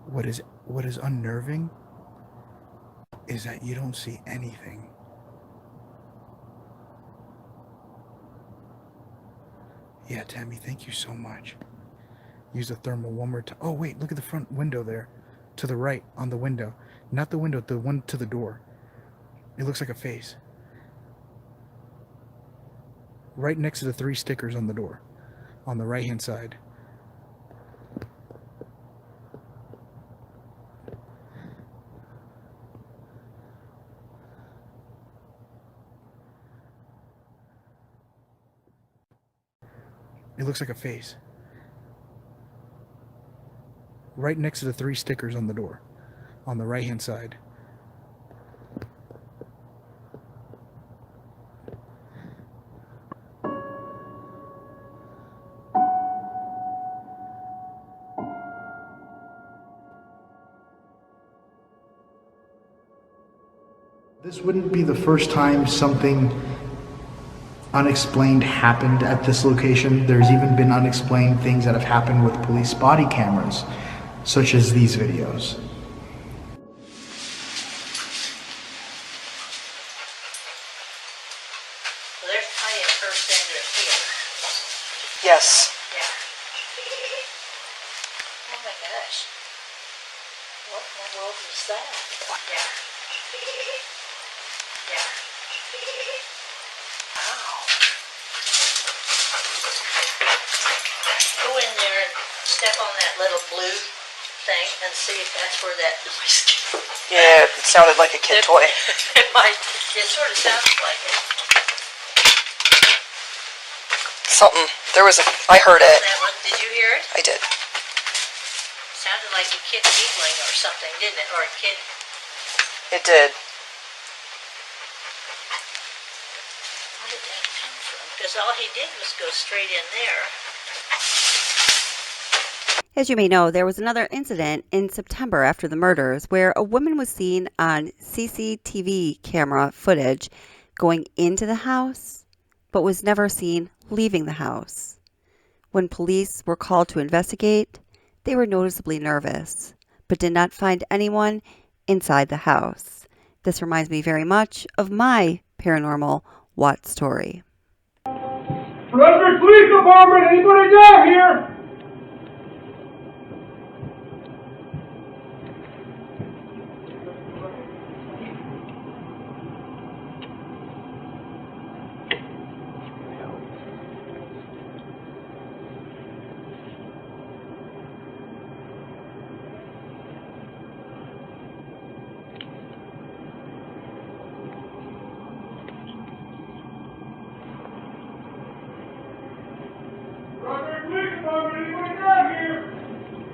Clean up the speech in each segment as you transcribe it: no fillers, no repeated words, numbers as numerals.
What is unnerving is that you don't see anything. Yeah, Tammy, thank you so much. Use the thermal one more time. Oh, wait, look at the front window there. To the right, on the window. Not the window, the one to the door. It looks like a face. Right next to the 3 stickers on the door. On the right-hand side. It looks like a face. Right next to the 3 stickers on the door. On the right-hand side. This wouldn't be the first time something unexplained happened at this location. There's even been unexplained things that have happened with police body cameras, such as these videos. So there's plenty of first enders here. Yes. Yeah. Oh my gosh. What in the world is that? Yeah. Yeah. Wow. Go in there and step on that little blue thing and see if that's where that noise came. Yeah, it sounded like a kid toy. It might. It sort of sounds like it. Something. I heard it. That one. Did you hear it? I did. Sounded like a kid giggling or something, didn't it? Or a kid. It did. Where did that come from? Because all he did was go straight in there. As you may know, there was another incident in September after the murders where a woman was seen on CCTV camera footage going into the house, but was never seen leaving the house. When police were called to investigate, they were noticeably nervous, but did not find anyone inside the house. This reminds me very much of my paranormal Watt story. Frederick Police Department, anybody down here?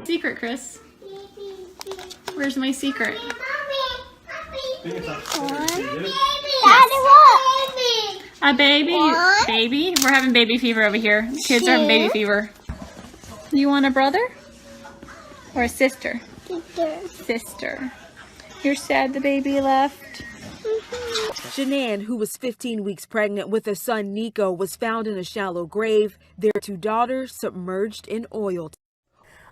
Secret, Chris. Where's my secret? A baby? Baby? We're having baby fever over here. Kids are having baby fever. You want a brother? Or a sister? Sister. You're sad the baby left? Shanann, who was 15 weeks pregnant with a son, Nico, was found in a shallow grave. Their 2 daughters submerged in oil.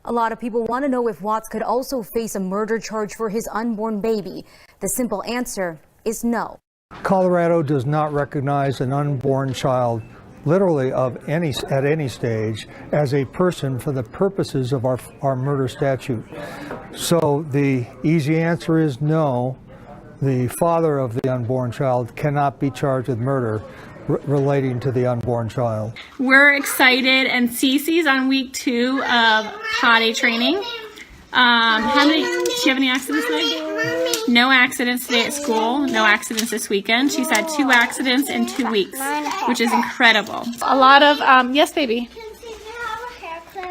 A lot of people want to know if Watts could also face a murder charge for his unborn baby. The simple answer is no. Colorado does not recognize an unborn child, literally at any stage, as a person for the purposes of our murder statute. So the easy answer is no. The father of the unborn child cannot be charged with murder relating to the unborn child. We're excited, and Cece's on week 2 of potty training. How many? Do you have any accidents today? No accidents today at school. No accidents this weekend. She's had 2 accidents in 2 weeks, which is incredible. A lot of yes, baby.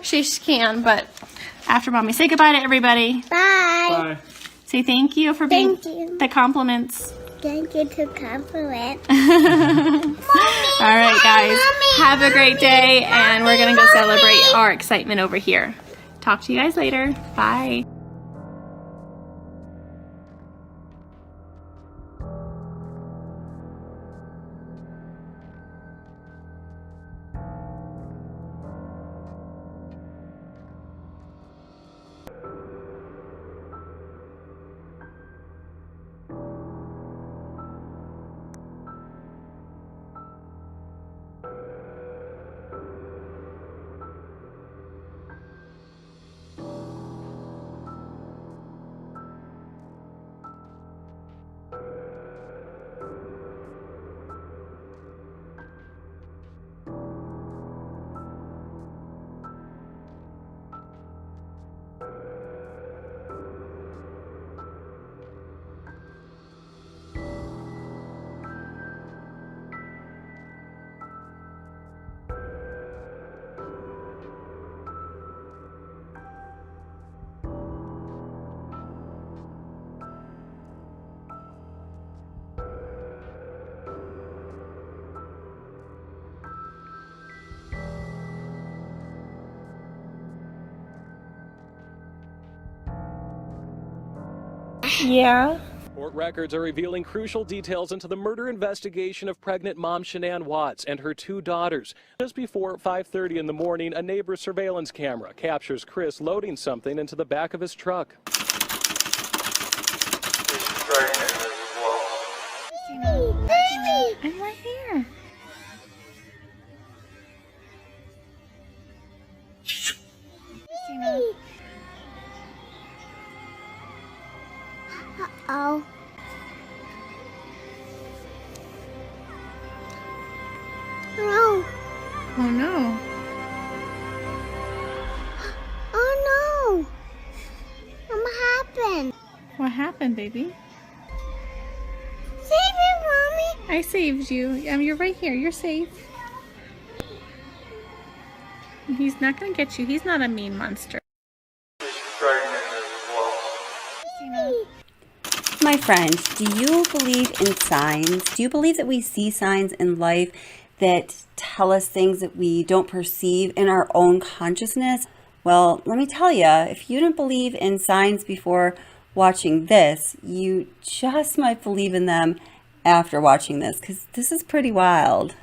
She can, but after mommy, say goodbye to everybody. Bye. Bye. Say thank you for being the compliments. Thank you to compliment. All right, guys. Have a great day, and we're going to go celebrate our excitement over here. Talk to you guys later. Bye. Yeah. Court records are revealing crucial details into the murder investigation of pregnant mom Shanann Watts and her 2 daughters. Just before 5:30 in the morning, a neighbor's surveillance camera captures Chris loading something into the back of his truck. I'm right here. Oh. No. Oh no. Oh no. What happened? What happened, baby? Save me, Mommy. I saved you. You're right here. You're safe. He's not gonna get you. He's not a mean monster. My friend, do you believe in signs? Do you believe that we see signs in life that tell us things that we don't perceive in our own consciousness? Well, let me tell you, if you didn't believe in signs before watching this, you just might believe in them after watching this, because this is pretty wild.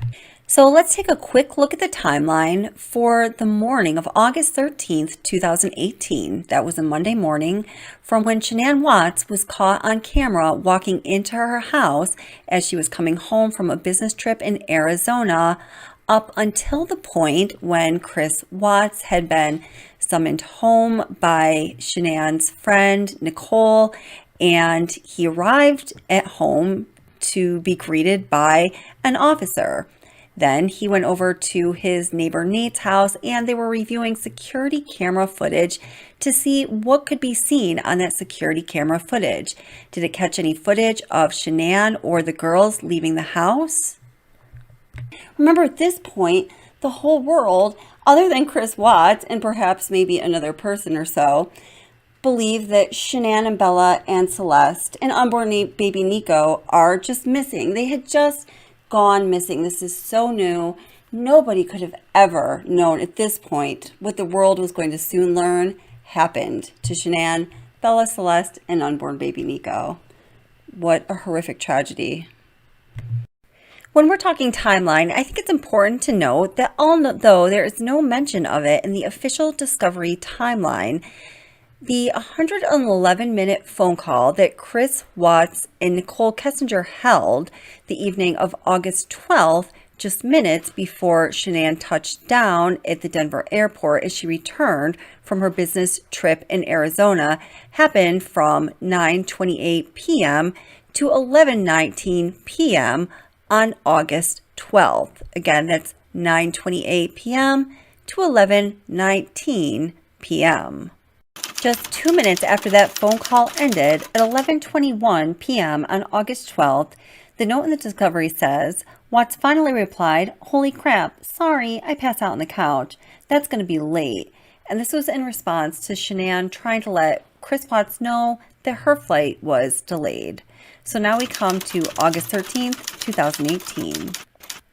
So let's take a quick look at the timeline for the morning of August 13th, 2018. That was a Monday morning, from when Shanann Watts was caught on camera walking into her house as she was coming home from a business trip in Arizona, up until the point when Chris Watts had been summoned home by Shanann's friend, Nicole, and he arrived at home to be greeted by an officer. Then he went over to his neighbor Nate's house and they were reviewing security camera footage to see what could be seen on that security camera footage. Did it catch any footage of Shanann or the girls leaving the house? Remember, at this point, the whole world, other than Chris Watts and perhaps maybe another person or so, believe that Shanann and Bella and Celeste and unborn baby Nico are just missing. They had just gone missing. This is so new. Nobody could have ever known at this point what the world was going to soon learn happened to Shanann, Bella, Celeste, and unborn baby Nico. What a horrific tragedy. When we're talking timeline, I think it's important to note that although there is no mention of it in the official Discovery timeline, the 111-minute phone call that Chris Watts and Nicole Kessinger held the evening of August 12th, just minutes before Shanann touched down at the Denver airport as she returned from her business trip in Arizona, happened from 9:28 p.m. to 11:19 p.m. on August 12th. Again, that's 9:28 p.m. to 11:19 p.m. Just 2 minutes after that phone call ended, at 11:21 p.m. on August 12th, the note in the Discovery says, Watts finally replied, "Holy crap, sorry, I passed out on the couch. That's going to be late." And this was in response to Shanann trying to let Chris Watts know that her flight was delayed. So now we come to August 13th, 2018.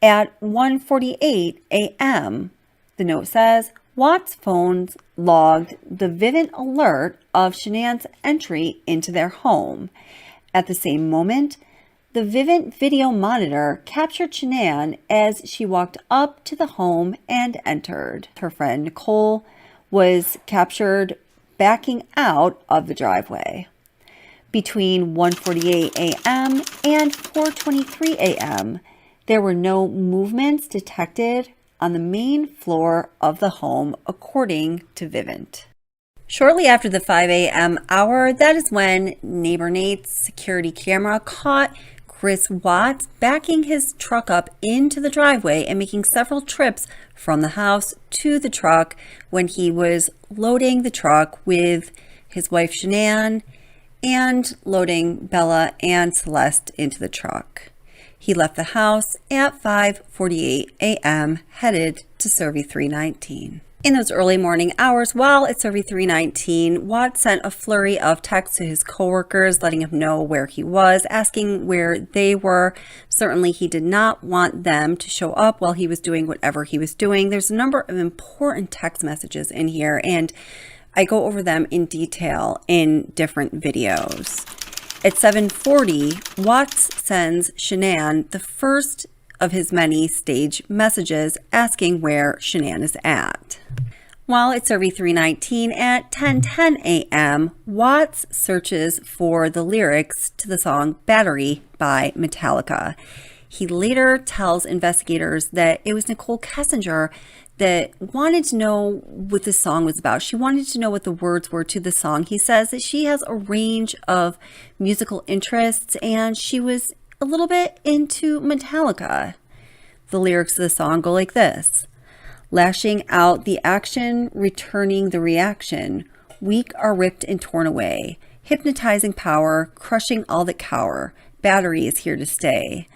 At 1:48 a.m., the note says, Watts' phones logged the vivid alert of Shanann's entry into their home. At the same moment, the Vivint video monitor captured Shanann as she walked up to the home and entered. Her friend Nicole was captured backing out of the driveway. Between 1:48 a.m. and 4:23 a.m., there were no movements detected on the main floor of the home, according to Vivint. Shortly after the 5 a.m. hour, that is when neighbor Nate's security camera caught Chris Watts backing his truck up into the driveway and making several trips from the house to the truck when he was loading the truck with his wife Shanann and loading Bella and Celeste into the truck. He left the house at 5:48 a.m., headed to Survey 319. In those early morning hours, while at Survey 319, Watts sent a flurry of texts to his coworkers, letting him know where he was, asking where they were. Certainly, he did not want them to show up while he was doing whatever he was doing. There's a number of important text messages in here, and I go over them in detail in different videos. At 7:40, Watts sends Shanann the first of his many stage messages asking where Shanann is at. While it's Survey 319 at 10:10 a.m., Watts searches for the lyrics to the song Battery by Metallica. He later tells investigators that it was Nicole Kessinger that wanted to know what the song was about. She wanted to know what the words were to the song. He says that she has a range of musical interests and she was a little bit into Metallica. The lyrics of the song go like this: lashing out the action, returning the reaction. Weak are ripped and torn away. Hypnotizing power, crushing all that cower. Battery is here to stay.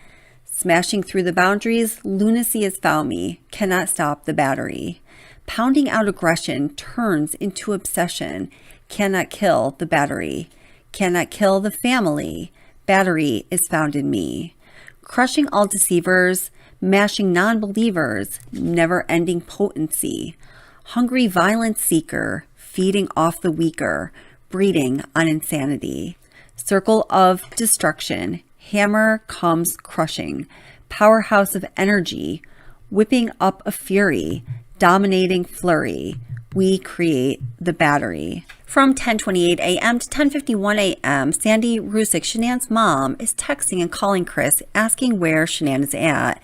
Smashing through the boundaries, lunacy has found me. Cannot stop the battery. Pounding out aggression turns into obsession. Cannot kill the battery. Cannot kill the family. Battery is found in me. Crushing all deceivers, mashing non-believers, never-ending potency. Hungry violence seeker, feeding off the weaker, breeding on insanity. Circle of destruction, hammer comes crushing. Powerhouse of energy, whipping up a fury, dominating flurry. We create the battery. From 10:28 a.m. to 10:51 a.m., Sandy Rusick, Shanann's mom, is texting and calling Chris, asking where Shanann is at.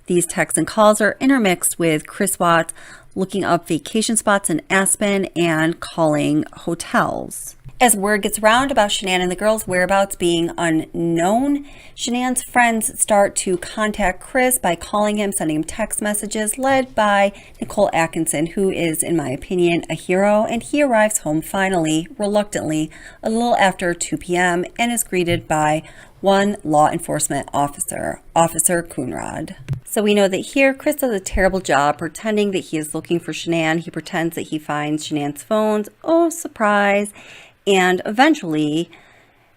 These texts and calls are intermixed with Chris Watts looking up vacation spots in Aspen and calling hotels. As word gets around about Shanann and the girls' whereabouts being unknown, Shanann's friends start to contact Chris by calling him, sending him text messages, led by Nicole Atkinson, who is, in my opinion, a hero, and he arrives home finally, reluctantly, a little after 2 p.m. and is greeted by one law enforcement officer, Officer Coonrod. So we know that here, Chris does a terrible job pretending that he is looking for Shanann. He pretends that he finds Shanann's phones. Oh, surprise. And eventually,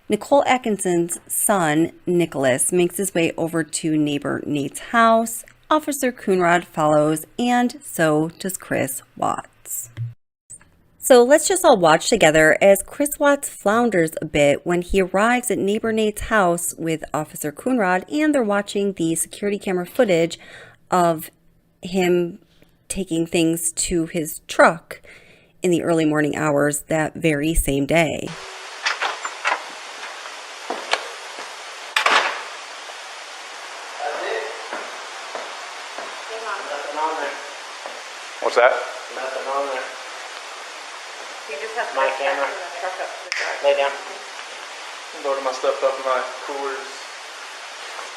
Nicole Atkinson's son, Nicholas, makes his way over to neighbor Nate's house. Officer Coonrod follows, and so does Chris Watts. So let's just all watch together as Chris Watts flounders a bit when he arrives at neighbor Nate's house with Officer Coonrod, and they're watching the security camera footage of him taking things to his truck in the early morning hours that very same day. What's that? Nothing on there. You just have my camera. Lay down. Loaded my stuff up in my coolers,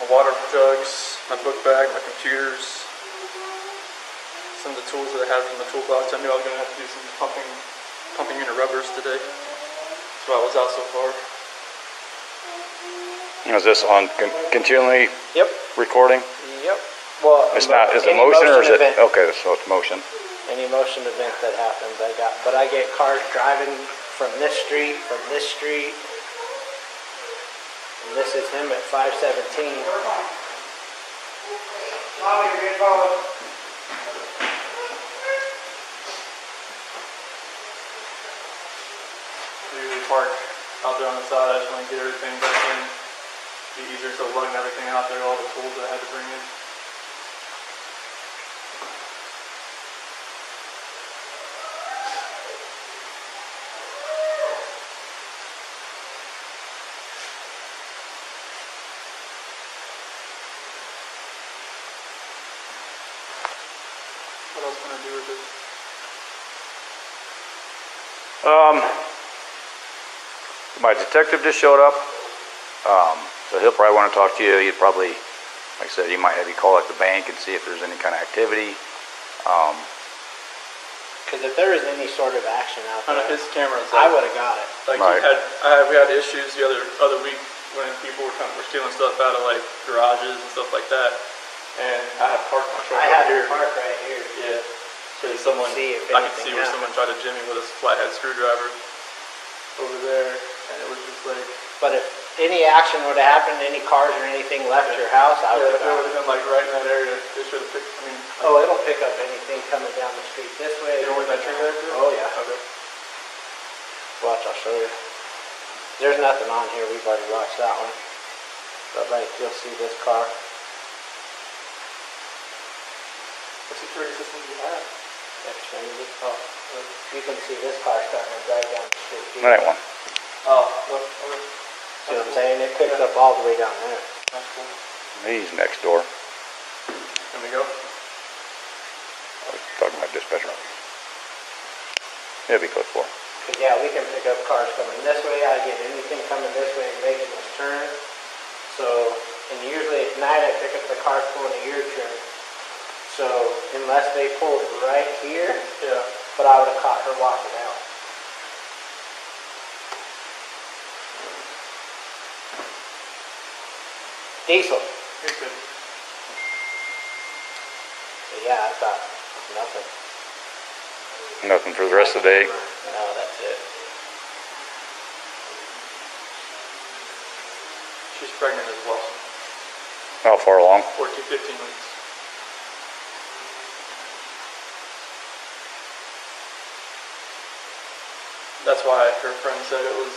my water jugs, my book bag, my computers, some of the tools that I had from the toolbox. I knew I was going to have to do some pumping unit rubbers today. That's why I was out so far. Is this on continually Yep. recording? Yep. Well, It's not, is it motion or is it, okay, so it's motion. Any motion event that happens, I get cars driving from this street, and this is him at 517. Usually park out there on the side. I just want to get everything back in. Be easier, so lugging everything out there, all the tools that I had to bring in. What else can I do with this? My detective just showed up, so he'll probably want to talk to you. He'd probably, like I said, he might have you call at the bank and see if there's any kind of activity. Because if there was any sort of action out there, His camera's I would have got it. Like Right. we had issues the other week when people were stealing stuff out of like garages and stuff like that, and I had parked my truck I had right here. to park right here. Yeah, because someone See if I could anything see where happened. someone tried to jimmy with a flathead screwdriver over there, and it was just like. But if any action would have happened, any cars or anything left your house, I would Yeah, have if it got would it. have been like right in that area, they should have picked. I mean, Oh, it'll pick up anything coming down the street this way. you know where that tree right there? Oh, yeah. Okay. Watch, I'll show you. There's nothing on here. We've already watched that one. But like, you'll see this car. What security system do you have? Xfinity. Oh, you can see this car starting to drive down the street. That one. Oh, look. See what I'm saying? It picks up all the way down there. That's cool. He's next door. Can we go? I was talking about dispatcher. It'll be close for. Cause yeah, we can pick up cars coming this way. I get anything coming this way and making this turn. So, and usually at night I pick up the cars pulling a U-turn. So, unless they pulled right here, yeah. But I would have caught her walking out. Diesel. You're good. But yeah, I thought nothing. Nothing for the rest of the day. No, that's it. She's pregnant as well. How far along? 14, 15 weeks. That's why her friend said it was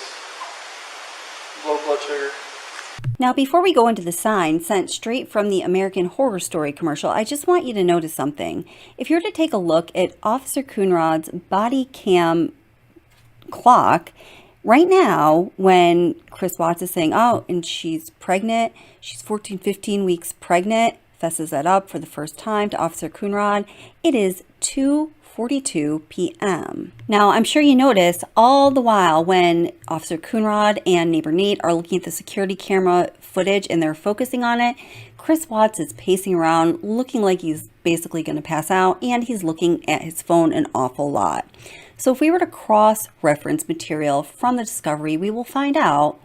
low blood sugar. Now, before we go into the sign sent straight from the American Horror Story commercial, I just want you to notice something. If you were to take a look at Officer Coonrod's body cam clock, right now, when Chris Watts is saying, oh, and she's pregnant, she's 14, 15 weeks pregnant, fesses that up for the first time to Officer Coonrod, it is 2:42 p.m. Now, I'm sure you notice all the while when Officer Coonrod and neighbor Nate are looking at the security camera footage and they're focusing on it, Chris Watts is pacing around looking like he's basically going to pass out, and he's looking at his phone an awful lot. So if we were to cross-reference material from the discovery, we will find out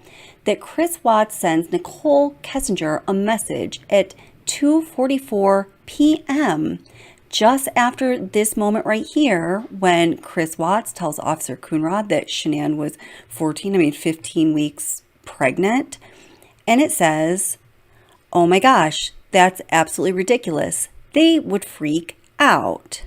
that Chris Watts sends Nicole Kessinger a message at 2:44 p.m. just after this moment right here, when Chris Watts tells Officer Coonrod that Shanann was 15 weeks pregnant. And it says, oh my gosh, that's absolutely ridiculous. They would freak out.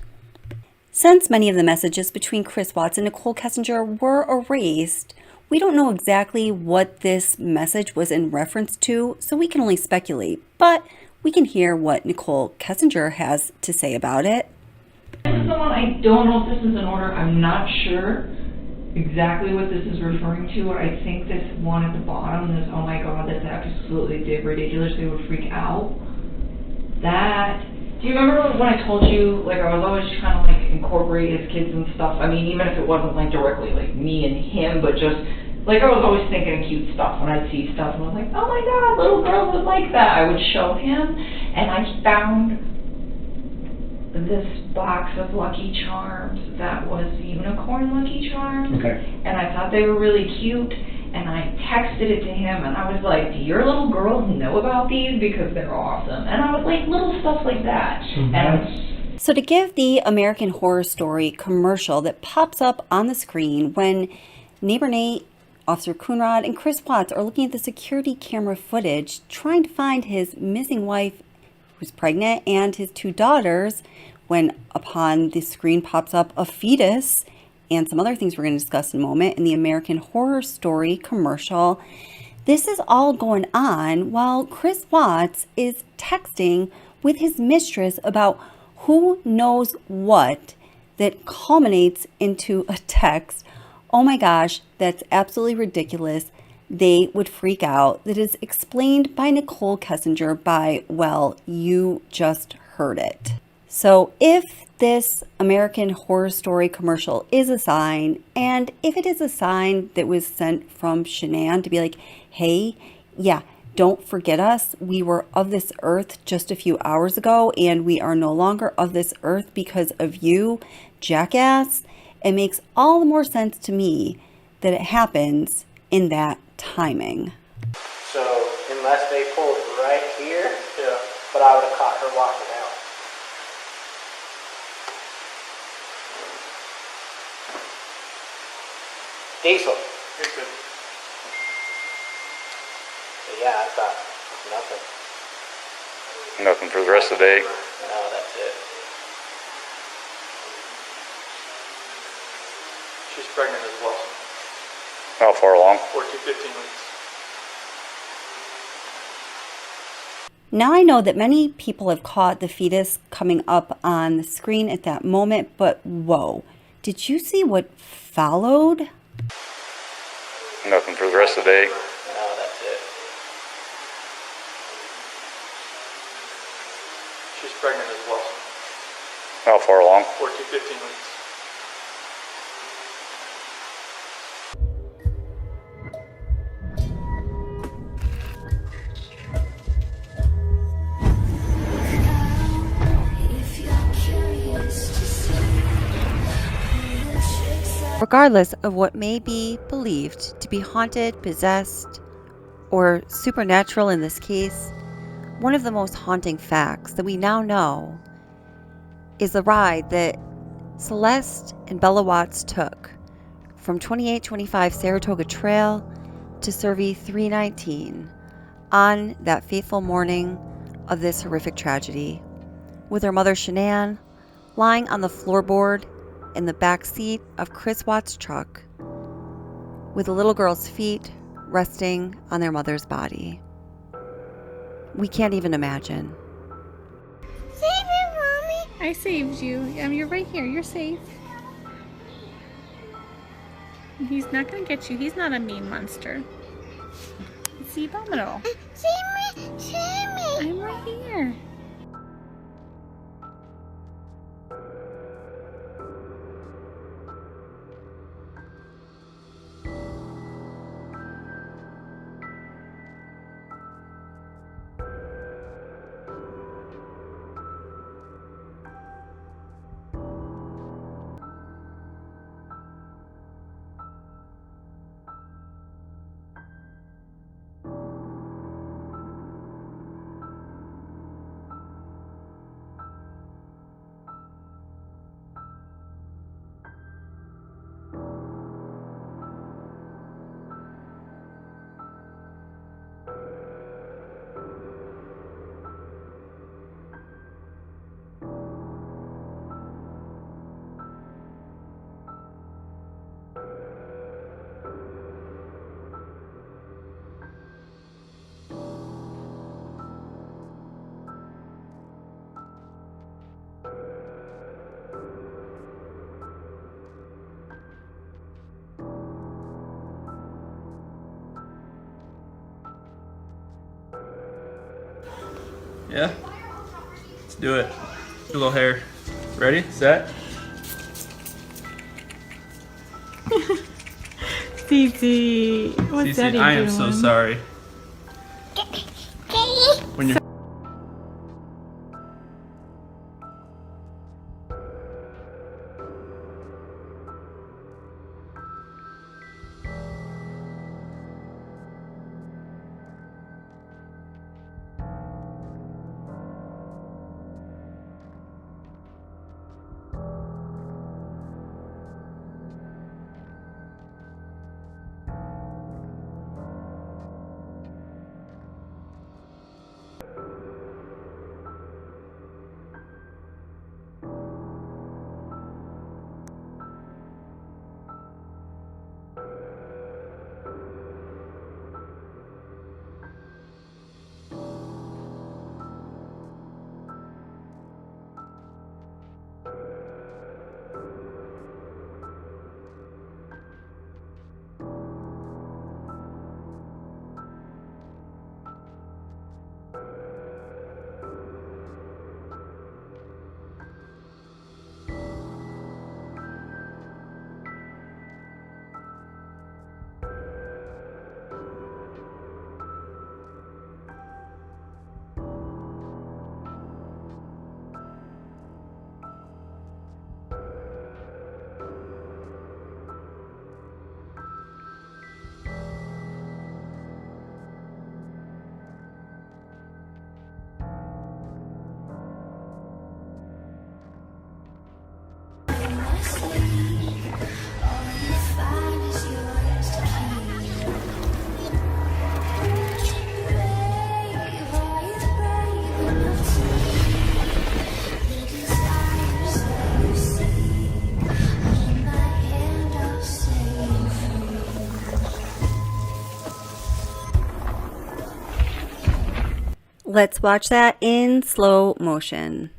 Since many of the messages between Chris Watts and Nicole Kessinger were erased, we don't know exactly what this message was in reference to, so we can only speculate. But we can hear what Nicole Kessinger has to say about it. This is the one, I don't know if this is in order. I'm not sure exactly what this is referring to. I think this one at the bottom, this, oh my god, that's absolutely ridiculous, they would freak out. That, do you remember when I told you, like, I was always trying to, like, incorporate his kids and stuff? I mean, even if it wasn't, like, directly, like, me and him, but just, like, I was always thinking of cute stuff when I'd see stuff, and I was like, oh my god, little girls would like that. I would show him, and I found this box of Lucky Charms that was unicorn Lucky Charms, and I thought they were really cute, and I texted it to him, and I was like, do your little girls know about these? Because they're awesome. And I was like, little stuff like that. So to give the American Horror Story commercial that pops up on the screen when neighbor Nate, Officer Coonrod, and Chris Watts are looking at the security camera footage, trying to find his missing wife who's pregnant and his two daughters, when upon the screen pops up a fetus and some other things we're going to discuss in a moment in the American Horror Story commercial. This is all going on while Chris Watts is texting with his mistress about who knows what that culminates into a text. Oh my gosh, that's absolutely ridiculous. They would freak out. That is explained by Nicole Kessinger by, well, you just heard it. So if this American Horror Story commercial is a sign, and if it is a sign that was sent from Shanann to be like, hey, yeah, don't forget us. We were of this earth just a few hours ago, and we are no longer of this earth because of you, jackass. It makes all the more sense to me that it happens in that timing. So, unless they pulled right here, but I would have caught her walking out. Diesel. You're good. But yeah, I thought nothing. Nothing for the rest of the day. No, that's it. She's pregnant as well. How far along? 14, 15 weeks. Now I know that many people have caught the fetus coming up on the screen at that moment, but whoa, did you see what followed? Nothing for the rest of the day. No, that's it. She's pregnant as well. How far along? 14, 15 weeks. Regardless of what may be believed to be haunted, possessed, or supernatural in this case, one of the most haunting facts that we now know is the ride that Celeste and Bella Watts took from 2825 Saratoga Trail to Survey 319 on that fateful morning of this horrific tragedy, with her mother Shanann lying on the floorboard in the back seat of Chris Watts' truck, with the little girl's feet resting on their mother's body. We can't even imagine. Save me, Mommy. I saved you. You're right here. You're safe. He's not gonna get you. He's not a mean monster. See, Abominable. Save me, save me. I'm right here. Yeah? Let's do it. Do a little hair. Ready? Set? Cece, what's Cece, Daddy I am doing? so sorry. When you're Let's watch that in slow motion.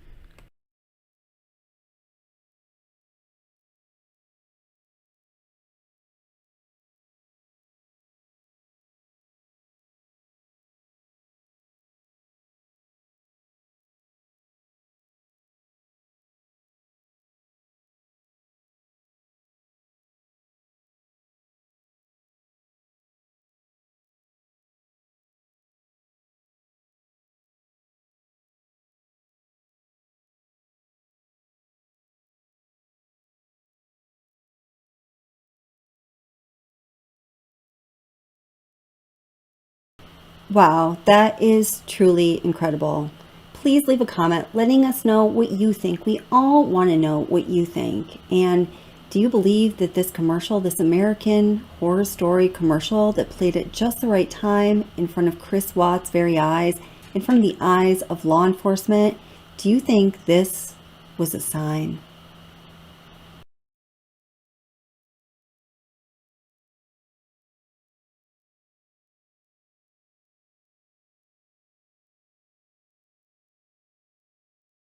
Wow, that is truly incredible. Please leave a comment letting us know what you think. We all want to know what you think. And do you believe that this commercial, this American Horror Story commercial that played at just the right time in front of Chris Watts' very eyes, in front of the eyes of law enforcement, do you think this was a sign?